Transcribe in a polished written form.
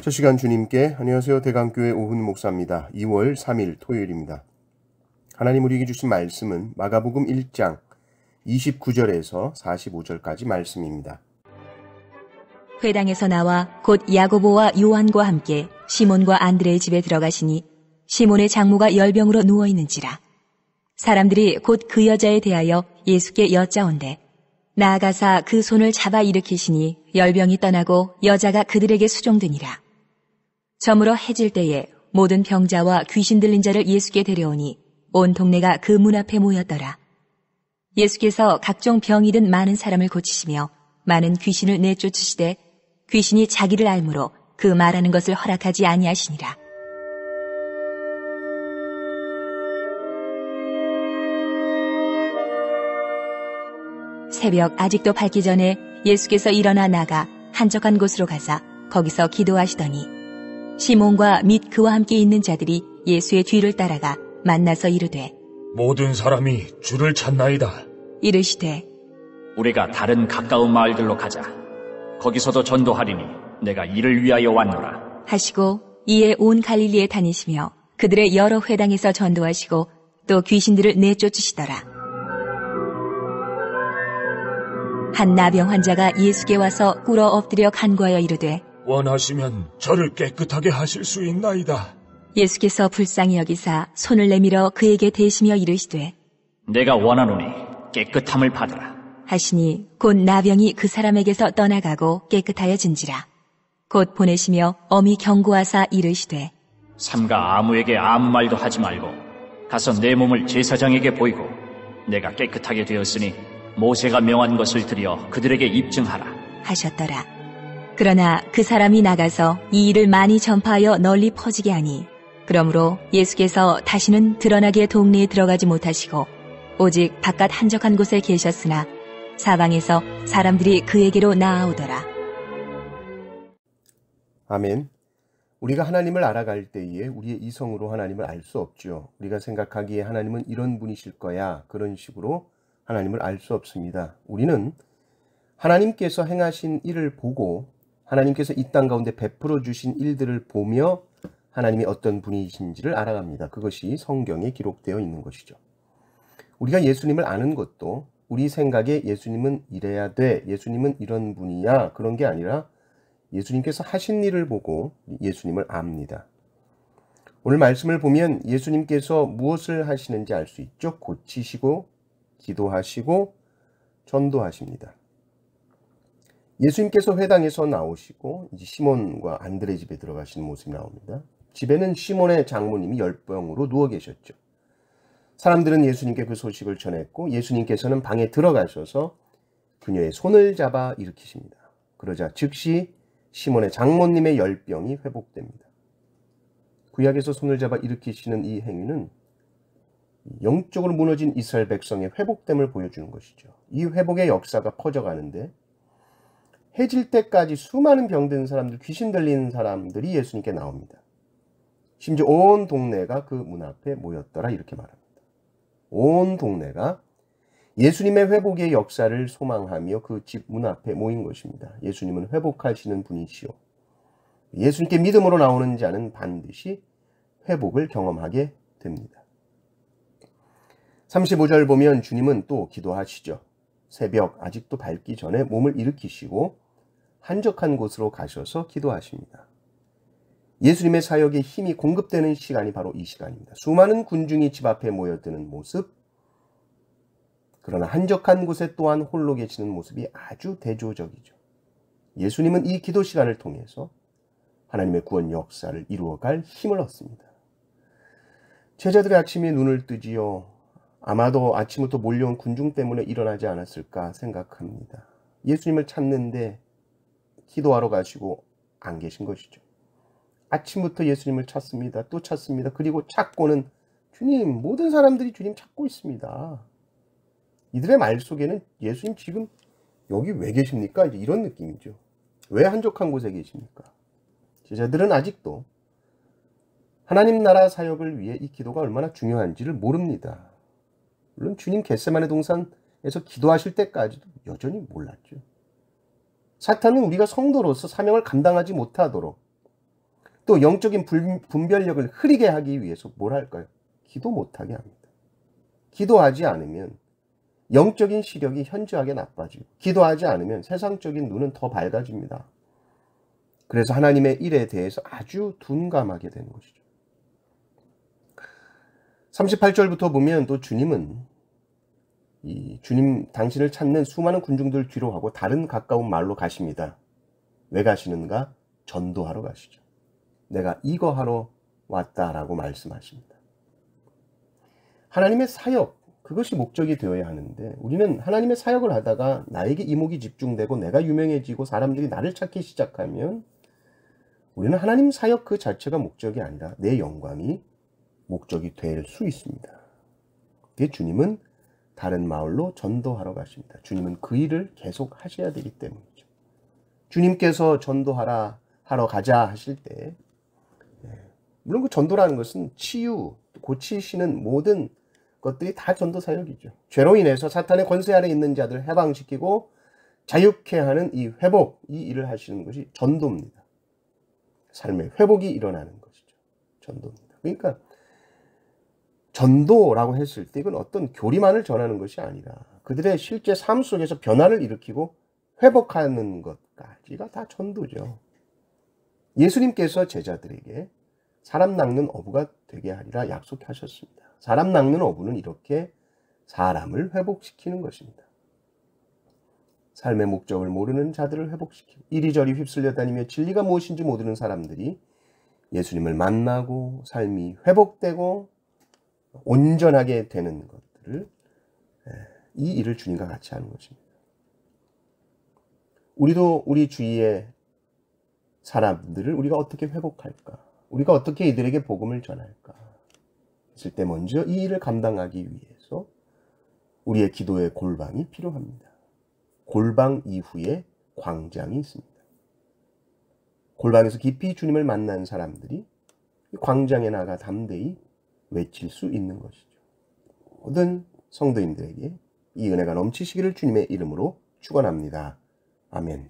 첫 시간 주님께 안녕하세요. 대강교회 오훈 목사입니다. 2월 3일 토요일입니다. 하나님 우리에게 주신 말씀은 마가복음 1장 29절에서 45절까지 말씀입니다. 회당에서 나와 곧 야고보와 요한과 함께 시몬과 안드레의 집에 들어가시니 시몬의 장모가 열병으로 누워있는지라. 사람들이 곧 그 여자에 대하여 예수께 여짜온대 나아가사 그 손을 잡아 일으키시니 열병이 떠나고 여자가 그들에게 수종되니라. 저물어 해질 때에 모든 병자와 귀신 들린 자를 예수께 데려오니 온 동네가 그 문 앞에 모였더라. 예수께서 각종 병이 든 많은 사람을 고치시며 많은 귀신을 내쫓으시되 귀신이 자기를 알므로 그 말하는 것을 허락하지 아니하시니라. 새벽 아직도 밝기 전에 예수께서 일어나 나가 한적한 곳으로 가사 거기서 기도하시더니 시몬과 및 그와 함께 있는 자들이 예수의 뒤를 따라가 만나서 이르되 모든 사람이 주를 찾나이다. 이르시되 우리가 다른 가까운 마을들로 가자. 거기서도 전도하리니 내가 이를 위하여 왔노라. 하시고 이에 온 갈릴리에 다니시며 그들의 여러 회당에서 전도하시고 또 귀신들을 내쫓으시더라. 한 나병 환자가 예수께 와서 꿇어 엎드려 간구하여 이르되 원하시면 저를 깨끗하게 하실 수 있나이다. 예수께서 불쌍히 여기사 손을 내밀어 그에게 대시며 이르시되 내가 원하노니 깨끗함을 받으라. 하시니 곧 나병이 그 사람에게서 떠나가고 깨끗하여진지라. 곧 보내시며 엄히 경고하사 이르시되 삼가 아무에게 아무 말도 하지 말고 가서 내 몸을 제사장에게 보이고 내가 깨끗하게 되었으니 모세가 명한 것을 들여 그들에게 입증하라 하셨더라. 그러나 그 사람이 나가서 이 일을 많이 전파하여 널리 퍼지게 하니 그러므로 예수께서 다시는 드러나게 동네에 들어가지 못하시고 오직 바깥 한적한 곳에 계셨으나 사방에서 사람들이 그에게로 나아오더라. 아멘. 우리가 하나님을 알아갈 때에 우리의 이성으로 하나님을 알 수 없죠. 우리가 생각하기에 하나님은 이런 분이실 거야. 그런 식으로 하나님을 알 수 없습니다. 우리는 하나님께서 행하신 일을 보고 하나님께서 이 땅 가운데 베풀어 주신 일들을 보며 하나님이 어떤 분이신지를 알아갑니다. 그것이 성경에 기록되어 있는 것이죠. 우리가 예수님을 아는 것도 우리 생각에 예수님은 이래야 돼, 예수님은 이런 분이야, 그런 게 아니라 예수님께서 하신 일을 보고 예수님을 압니다. 오늘 말씀을 보면 예수님께서 무엇을 하시는지 알 수 있죠. 고치시고 기도하시고 전도하십니다. 예수님께서 회당에서 나오시고 이제 시몬과 안드레 집에 들어가시는 모습이 나옵니다. 집에는 시몬의 장모님이 열병으로 누워 계셨죠. 사람들은 예수님께 그 소식을 전했고 예수님께서는 방에 들어가셔서 그녀의 손을 잡아 일으키십니다. 그러자 즉시 시몬의 장모님의 열병이 회복됩니다. 구약에서 손을 잡아 일으키시는 이 행위는 영적으로 무너진 이스라엘 백성의 회복됨을 보여주는 것이죠. 이 회복의 역사가 퍼져가는데 해질 때까지 수많은 병든 사람들, 귀신 들린 사람들이 예수님께 나옵니다. 심지어 온 동네가 그 문 앞에 모였더라 이렇게 말합니다. 온 동네가 예수님의 회복의 역사를 소망하며 그 집 문 앞에 모인 것입니다. 예수님은 회복하시는 분이시오. 예수님께 믿음으로 나오는 자는 반드시 회복을 경험하게 됩니다. 35절 보면 주님은 또 기도하시죠. 새벽 아직도 밝기 전에 몸을 일으키시고 한적한 곳으로 가셔서 기도하십니다. 예수님의 사역에 힘이 공급되는 시간이 바로 이 시간입니다. 수많은 군중이 집 앞에 모여드는 모습, 그러나 한적한 곳에 또한 홀로 계시는 모습이 아주 대조적이죠. 예수님은 이 기도 시간을 통해서 하나님의 구원 역사를 이루어갈 힘을 얻습니다. 제자들이 아침에 눈을 뜨지요. 아마도 아침부터 몰려온 군중 때문에 일어나지 않았을까 생각합니다. 예수님을 찾는데 기도하러 가시고 안 계신 것이죠. 아침부터 예수님을 찾습니다. 또 찾습니다. 그리고 찾고는 주님, 모든 사람들이 주님 찾고 있습니다. 이들의 말 속에는 예수님 지금 여기 왜 계십니까? 이제 이런 느낌이죠. 왜 한적한 곳에 계십니까? 제자들은 아직도 하나님 나라 사역을 위해 이 기도가 얼마나 중요한지를 모릅니다. 물론 주님 겟세마네 동산에서 기도하실 때까지도 여전히 몰랐죠. 사탄은 우리가 성도로서 사명을 감당하지 못하도록 또 영적인 분별력을 흐리게 하기 위해서 뭘 할까요? 기도 못하게 합니다. 기도하지 않으면 영적인 시력이 현저하게 나빠지고 기도하지 않으면 세상적인 눈은 더 밝아집니다. 그래서 하나님의 일에 대해서 아주 둔감하게 되는 것이죠. 38절부터 보면 또 주님은 주님 당신을 찾는 수많은 군중들 뒤로 하고 다른 가까운 마을로 가십니다. 왜 가시는가? 전도하러 가시죠. 내가 이거 하러 왔다라고 말씀하십니다. 하나님의 사역, 그것이 목적이 되어야 하는데 우리는 하나님의 사역을 하다가 나에게 이목이 집중되고 내가 유명해지고 사람들이 나를 찾기 시작하면 우리는 하나님 사역 그 자체가 목적이 아니라 내 영광이 목적이 될 수 있습니다. 그게 주님은 다른 마을로 전도하러 가십니다. 주님은 그 일을 계속 하셔야 되기 때문이죠. 주님께서 전도하러 가자 하실 때 물론 그 전도라는 것은 치유, 고치시는 모든 것들이 다 전도 사역이죠. 죄로 인해서 사탄의 권세 아래 있는 자들을 해방시키고 자유케 하는 이 회복, 이 일을 하시는 것이 전도입니다. 삶의 회복이 일어나는 것이죠. 전도입니다. 그러니까 전도라고 했을 때 이건 어떤 교리만을 전하는 것이 아니라 그들의 실제 삶 속에서 변화를 일으키고 회복하는 것까지가 다 전도죠. 예수님께서 제자들에게 사람 낚는 어부가 되게 하리라 약속하셨습니다. 사람 낚는 어부는 이렇게 사람을 회복시키는 것입니다. 삶의 목적을 모르는 자들을 회복시키고 이리저리 휩쓸려 다니며 진리가 무엇인지 모르는 사람들이 예수님을 만나고 삶이 회복되고 온전하게 되는 것들을 이 일을 주님과 같이 하는 것입니다. 우리도 우리 주위의 사람들을 우리가 어떻게 회복할까? 우리가 어떻게 이들에게 복음을 전할까? 했을 때 먼저 이 일을 감당하기 위해서 우리의 기도의 골방이 필요합니다. 골방 이후에 광장이 있습니다. 골방에서 깊이 주님을 만난 사람들이 광장에 나가 담대히 외칠 수 있는 것이죠. 모든 성도인들에게 이 은혜가 넘치시기를 주님의 이름으로 축원합니다. 아멘.